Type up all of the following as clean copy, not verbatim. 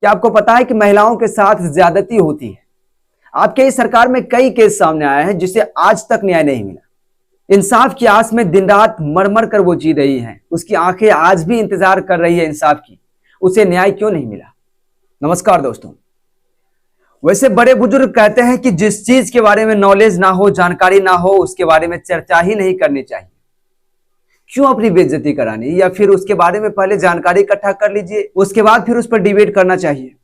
क्या आपको पता है कि महिलाओं के साथ ज्यादती होती है? आपके इस सरकार में कई केस सामने आए हैं जिसे आज तक न्याय नहीं मिला। इंसाफ की आस में दिन रात मर मर कर वो जी रही है। उसकी आंखें आज भी इंतजार कर रही है इंसाफ की। उसे न्याय क्यों नहीं मिला? नमस्कार दोस्तों। वैसे बड़े बुजुर्ग कहते हैं कि जिस चीज के बारे में नॉलेज ना हो, जानकारी ना हो, उसके बारे में चर्चा ही नहीं करनी चाहिए। क्यों अपनी बेइज्जती करानी? या फिर उसके बारे में पहले जानकारी इकट्ठा कर लीजिए, उसके बाद फिर उस पर डिबेट करना चाहिए।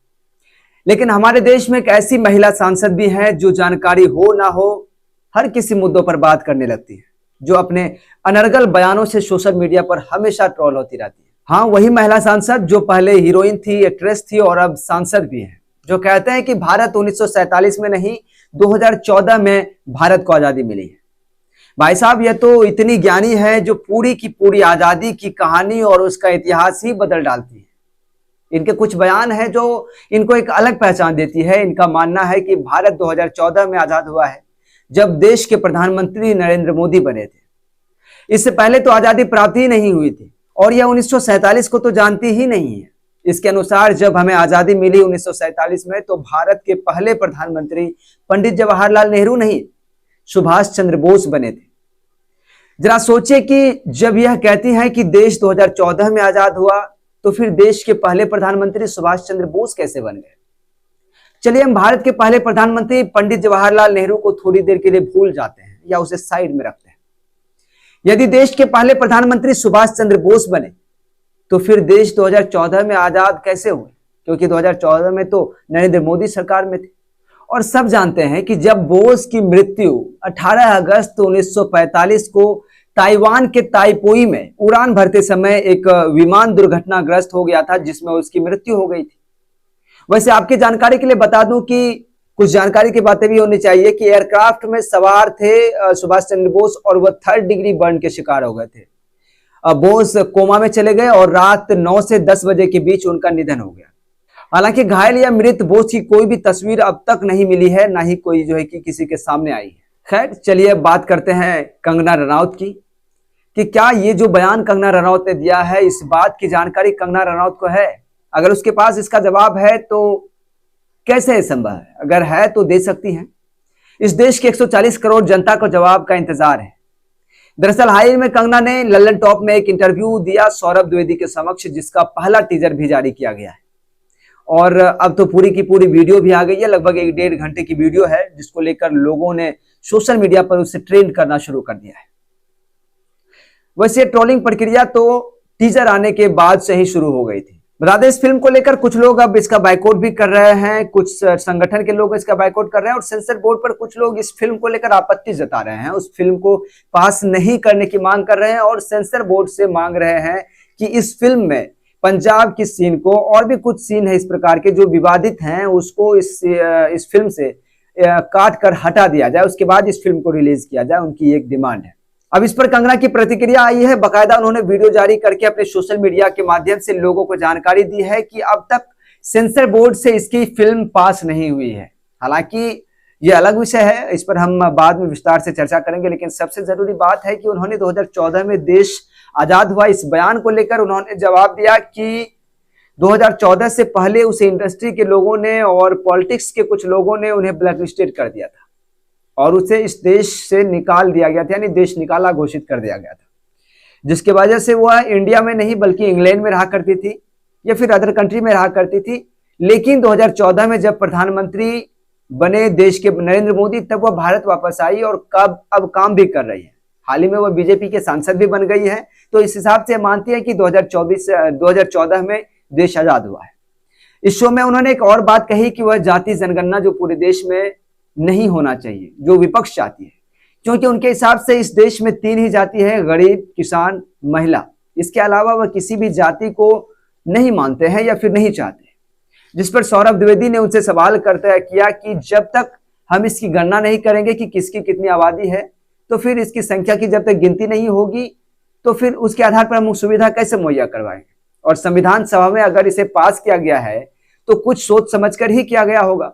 लेकिन हमारे देश में एक ऐसी महिला सांसद भी है जो जानकारी हो ना हो हर किसी मुद्दों पर बात करने लगती है, जो अपने अनर्गल बयानों से सोशल मीडिया पर हमेशा ट्रोल होती रहती है। हाँ, वही महिला सांसद जो पहले हीरोइन थी, एक्ट्रेस थी और अब सांसद भी है, जो कहते हैं कि भारत 1947 में नहीं 2014 में भारत को आजादी मिली है। भाई साहब, यह तो इतनी ज्ञानी है जो पूरी की पूरी आजादी की कहानी और उसका इतिहास ही बदल डालती है। इनके कुछ बयान हैं जो इनको एक अलग पहचान देती है। इनका मानना है कि भारत 2014 में आजाद हुआ है, जब देश के प्रधानमंत्री नरेंद्र मोदी बने थे। इससे पहले तो आजादी प्राप्त ही नहीं हुई थी और यह 1947 को तो जानती ही नहीं है। इसके अनुसार जब हमें आजादी मिली 1947 में, तो भारत के पहले प्रधानमंत्री पंडित जवाहरलाल नेहरू नहीं, सुभाष चंद्र बोस बने थे। जरा सोचिए कि जब यह कहती हैं कि देश 2014 में आजाद हुआ, तो फिर देश के पहले प्रधानमंत्री सुभाष चंद्र बोस कैसे बन गए? चलिए हम भारत के पहले प्रधानमंत्री पंडित जवाहरलाल नेहरू को थोड़ी देर के लिए भूल जाते हैं या उसे साइड में रखते हैं। यदि देश के पहले प्रधानमंत्री सुभाष चंद्र बोस बने, तो फिर देश 2014 में आजाद कैसे हुए? क्योंकि 2014 में तो नरेंद्र मोदी सरकार में थे। और सब जानते हैं कि जब बोस की मृत्यु 18 अगस्त 1945 को ताइवान के ताइपोई में उड़ान भरते समय एक विमान दुर्घटनाग्रस्त हो गया था, जिसमें उसकी मृत्यु हो गई थी। वैसे आपकी जानकारी के लिए बता दूं कि कुछ जानकारी की बातें भी होनी चाहिए कि एयरक्राफ्ट में सवार थे सुभाष चंद्र बोस और वह 3rd डिग्री बर्न के शिकार हो गए थे। बोस कोमा में चले गए और रात 9 से 10 बजे के बीच उनका निधन हो गया। हालांकि घायल या मृत बोस की कोई भी तस्वीर अब तक नहीं मिली है, ना ही कोई जो है कि किसी के सामने आई है। खैर, चलिए अब बात करते हैं कंगना रनौत की कि क्या ये जो बयान कंगना रनौत ने दिया है, इस बात की जानकारी कंगना रनौत को है? अगर उसके पास इसका जवाब है तो कैसे संभव है? अगर है तो दे सकती हैं। इस देश के 140 करोड़ जनता को जवाब का इंतजार है। दरअसल हाल ही में कंगना ने लल्लन टॉप में एक इंटरव्यू दिया सौरभ द्विवेदी के समक्ष, जिसका पहला टीजर भी जारी किया गया है और अब तो पूरी की पूरी वीडियो भी आ गई है। लगभग 1-1.5 घंटे की वीडियो है, जिसको लेकर लोगों ने सोशल मीडिया पर उसे ट्रेंड करना शुरू कर दिया है। वैसे ट्रोलिंग प्रक्रिया तो टीजर आने के बाद से ही शुरू हो गई थी। बता दें, इस फिल्म को लेकर कुछ लोग अब इसका बायकॉट भी कर रहे हैं, कुछ संगठन के लोग इसका बायकॉट कर रहे हैं और सेंसर बोर्ड पर कुछ लोग इस फिल्म को लेकर आपत्ति जता रहे हैं। उस फिल्म को पास नहीं करने की मांग कर रहे हैं और सेंसर बोर्ड से मांग रहे हैं कि इस फिल्म में पंजाब की सीन को और भी कुछ सीन है इस प्रकार के जो विवादित हैं, उसको इस फिल्म से काट कर हटा दिया जाए, उसके बाद इस फिल्म को रिलीज किया जाए। उनकी एक डिमांड है। अब इस पर कंगना की प्रतिक्रिया आई है। बाकायदा उन्होंने वीडियो जारी करके अपने सोशल मीडिया के माध्यम से लोगों को जानकारी दी है कि अब तक सेंसर बोर्ड से इसकी फिल्म पास नहीं हुई है। हालांकि ये अलग विषय है, इस पर हम बाद में विस्तार से चर्चा करेंगे, लेकिन सबसे जरूरी बात है कि उन्होंने 2014 में देश आजाद हुआ इस बयान को लेकर उन्होंने जवाब दिया कि 2014 से पहले उसे इंडस्ट्री के लोगों ने और पॉलिटिक्स के कुछ लोगों ने उन्हें ब्लैकलिस्टेड कर दिया था और उसे इस देश से निकाल दिया गया था, यानी देश निकाला घोषित कर दिया गया था, जिसके वजह से वह इंडिया में नहीं बल्कि इंग्लैंड में रहा करती थी या फिर अदर कंट्री में रहा करती थी। लेकिन 2014 में जब प्रधानमंत्री बने देश के नरेंद्र मोदी, तब वह भारत वापस आई और अब काम भी कर रही है। हाल ही में वह बीजेपी के सांसद भी बन गई है। तो इस हिसाब से मानती है कि 2014 में देश आजाद हुआ है। इस शो में उन्होंने एक और बात कही कि वह जाति जनगणना जो पूरे देश में नहीं होना चाहिए, जो विपक्ष चाहती है, क्योंकि उनके हिसाब से इस देश में 3 ही जाति है, गरीब, किसान, महिला। इसके अलावा वह किसी भी जाति को नहीं मानते हैं या फिर नहीं चाहते। जिस पर सौरभ द्विवेदी ने उनसे सवाल करते किया कि जब तक हम इसकी गणना नहीं करेंगे कि किसकी कितनी आबादी है, तो फिर इसकी संख्या की जब तक गिनती नहीं होगी, तो फिर उसके आधार पर हम सुविधा कैसे मुहैया करवाएंगे? और संविधान सभा में अगर इसे पास किया गया है तो कुछ सोच समझकर ही किया गया होगा।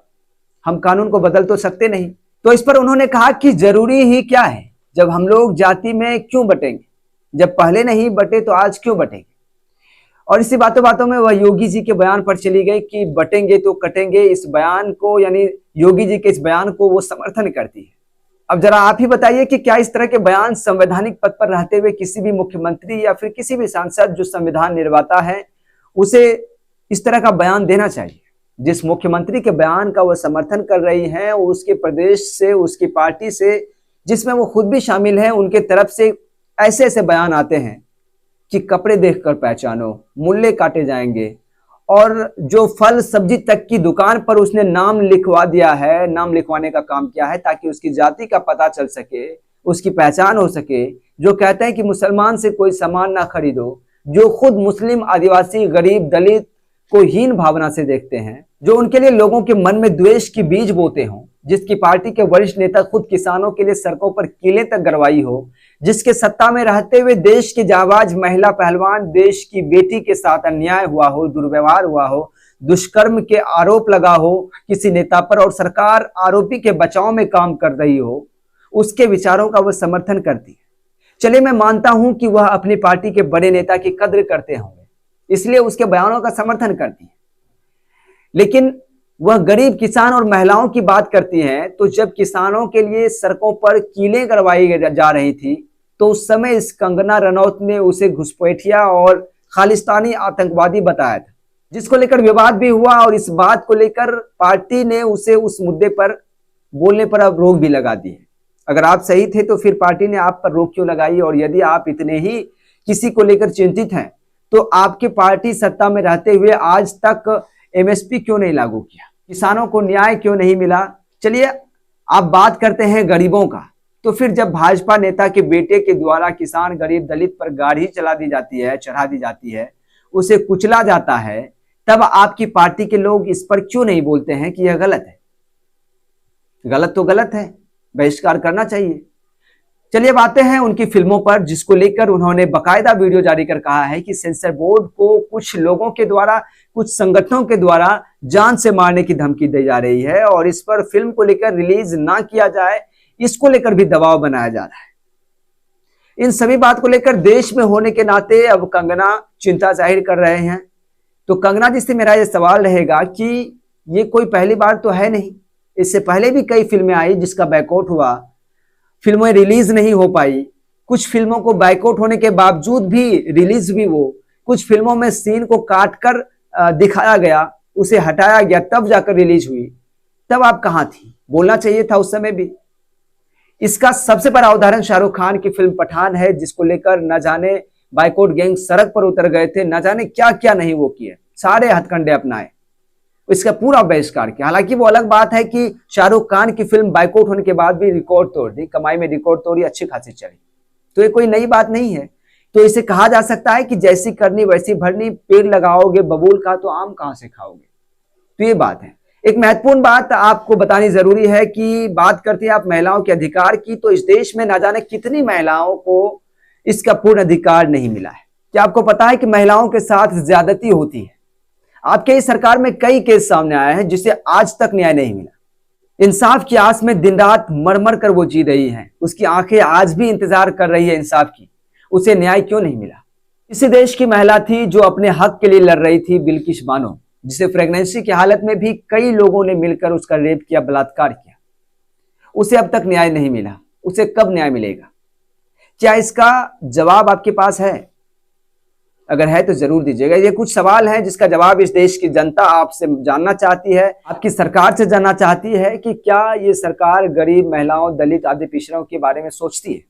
हम कानून को बदल तो सकते नहीं। तो इस पर उन्होंने कहा कि जरूरी ही क्या है, जब हम लोग जाति में क्यों बटेंगे? जब पहले नहीं बटे तो आज क्यों बटेंगे? और इसी बातों बातों में वह योगी जी के बयान पर चली गई कि बटेंगे तो कटेंगे। इस बयान को, यानी योगी जी के इस बयान को वो समर्थन करती है। अब जरा आप ही बताइए कि क्या इस तरह के बयान संवैधानिक पद पर रहते हुए किसी भी मुख्यमंत्री या फिर किसी भी सांसद जो संविधान निर्माता है उसे इस तरह का बयान देना चाहिए? जिस मुख्यमंत्री के बयान का वह समर्थन कर रही हैं, उसके प्रदेश से, उसकी पार्टी से, जिसमें वो खुद भी शामिल है, उनके तरफ से ऐसे ऐसे बयान आते हैं कि कपड़े देखकर पहचानो, मूल्य काटे जाएंगे, और जो फल सब्जी तक की दुकान पर उसने नाम लिखवा दिया है, नाम लिखवाने का काम किया है ताकि उसकी जाति का पता चल सके, उसकी पहचान हो सके। जो कहते हैं कि मुसलमान से कोई सामान ना खरीदो, जो खुद मुस्लिम, आदिवासी, गरीब, दलित को हीन भावना से देखते हैं, जो उनके लिए लोगों के मन में द्वेष की बीज बोते हों, जिसकी पार्टी के वरिष्ठ नेता खुद किसानों के लिए सड़कों पर किले तक गड़वाई हो, जिसके सत्ता में रहते हुए देश की जाबाज महिला पहलवान, देश की बेटी के साथ अन्याय हुआ हो, दुर्व्यवहार हुआ हो, दुष्कर्म के आरोप लगा हो किसी नेता पर और सरकार आरोपी के बचाव में काम कर रही हो, उसके विचारों का वह समर्थन करती है। चलिए, मैं मानता हूं कि वह अपनी पार्टी के बड़े नेता की कद्र करते होंगे, इसलिए उसके बयानों का समर्थन करती है। लेकिन वह गरीब किसान और महिलाओं की बात करती हैं, तो जब किसानों के लिए सड़कों पर कीलें करवाई जा रही थी, तो उस समय इस कंगना रनौत ने उसे घुसपैठिया और खालिस्तानी आतंकवादी बताया था, जिसको लेकर विवाद भी हुआ। और इस बात को लेकर पार्टी ने उसे उस मुद्दे पर बोलने पर अब रोक भी लगा दी है। अगर आप सही थे तो फिर पार्टी ने आप पर रोक क्यों लगाई? और यदि आप इतने ही किसी को लेकर चिंतित हैं, तो आपकी पार्टी सत्ता में रहते हुए आज तक एमएसपी क्यों नहीं लागू किया? किसानों को न्याय क्यों नहीं मिला? चलिए, आप बात करते हैं गरीबों का, तो फिर जब भाजपा नेता के बेटे के द्वारा किसान, गरीब, दलित पर गाड़ी चढ़ा दी जाती है, उसे कुचला जाता है, तब आपकी पार्टी के लोग इस पर क्यों नहीं बोलते हैं कि यह गलत है? गलत तो गलत है, बहिष्कार करना चाहिए। चलिए, बातें हैं उनकी फिल्मों पर, जिसको लेकर उन्होंने बकायदा वीडियो जारी कर कहा है कि सेंसर बोर्ड को कुछ लोगों के द्वारा, कुछ संगठनों के द्वारा जान से मारने की धमकी दी जा रही है और इस पर फिल्म को लेकर रिलीज ना किया जाए, इसको लेकर भी दबाव बनाया जा रहा है। इन सभी बात को लेकर देश में होने के नाते अब कंगना चिंता जाहिर कर रहे हैं। तो कंगना जी से मेरा यह सवाल रहेगा कि ये कोई पहली बार तो है नहीं, इससे पहले भी कई फिल्में आई जिसका बैकआउट हुआ, फिल्में रिलीज नहीं हो पाई। कुछ फिल्मों को बैकआउट होने के बावजूद भी रिलीज भी वो, कुछ फिल्मों में सीन को काट कर दिखाया गया, उसे हटाया गया, तब जाकर रिलीज हुई। तब आप कहां थी? बोलना चाहिए था उस समय भी। इसका सबसे बड़ा उदाहरण शाहरुख खान की फिल्म पठान है, जिसको लेकर न जाने बाइकआउट गैंग सड़क पर उतर गए थे, न जाने क्या क्या नहीं वो किए, सारे हथकंडे अपनाए, इसका पूरा बहिष्कार किया। हालांकि वो अलग बात है कि शाहरुख खान की फिल्म बाइकआउट होने के बाद भी रिकॉर्ड तोड़ दी, कमाई में रिकॉर्ड तोड़ी, अच्छी खासी चली, तो ये कोई नई बात नहीं है। तो इसे कहा जा सकता है कि जैसी करनी वैसी भरनी, पेड़ लगाओगे बबूल का तो आम कहां से खाओगे। तो ये बात है। एक महत्वपूर्ण बात आपको बतानी जरूरी है कि बात करते हैं आप महिलाओं के अधिकार की, तो इस देश में ना जाने कितनी महिलाओं को इसका पूर्ण अधिकार नहीं मिला है। क्या आपको पता है कि महिलाओं के साथ ज्यादती होती है? आपके इस सरकार में कई केस सामने आए हैं जिसे आज तक न्याय नहीं मिला। इंसाफ की आस में दिन रात मर मर कर वो जी रही हैं, उसकी आंखें आज भी इंतजार कर रही है इंसाफ की, उसे न्याय क्यों नहीं मिला? इसी देश की महिला थी जो अपने हक के लिए लड़ रही थी, बिल्किश बानो, जिसे प्रेगनेंसी की हालत में भी कई लोगों ने मिलकर उसका रेप किया, बलात्कार किया। उसे अब तक न्याय नहीं मिला, उसे कब न्याय मिलेगा? क्या इसका जवाब आपके पास है? अगर है तो जरूर दीजिएगा। ये कुछ सवाल हैं जिसका जवाब इस देश की जनता आपसे जानना चाहती है, आपकी सरकार से जानना चाहती है कि क्या ये सरकार गरीब, महिलाओं, दलित आदि पिछड़ों के बारे में सोचती है।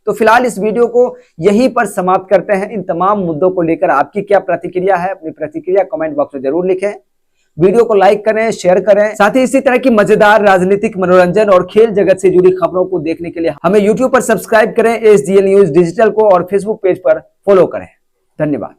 तो फिलहाल इस वीडियो को यहीं पर समाप्त करते हैं। इन तमाम मुद्दों को लेकर आपकी क्या प्रतिक्रिया है? अपनी प्रतिक्रिया कमेंट बॉक्स में जरूर लिखें। वीडियो को लाइक करें, शेयर करें। साथ ही इसी तरह की मजेदार राजनीतिक, मनोरंजन और खेल जगत से जुड़ी खबरों को देखने के लिए हमें यूट्यूब पर सब्सक्राइब करें, SDL न्यूज डिजिटल को, और फेसबुक पेज पर फॉलो करें। धन्यवाद।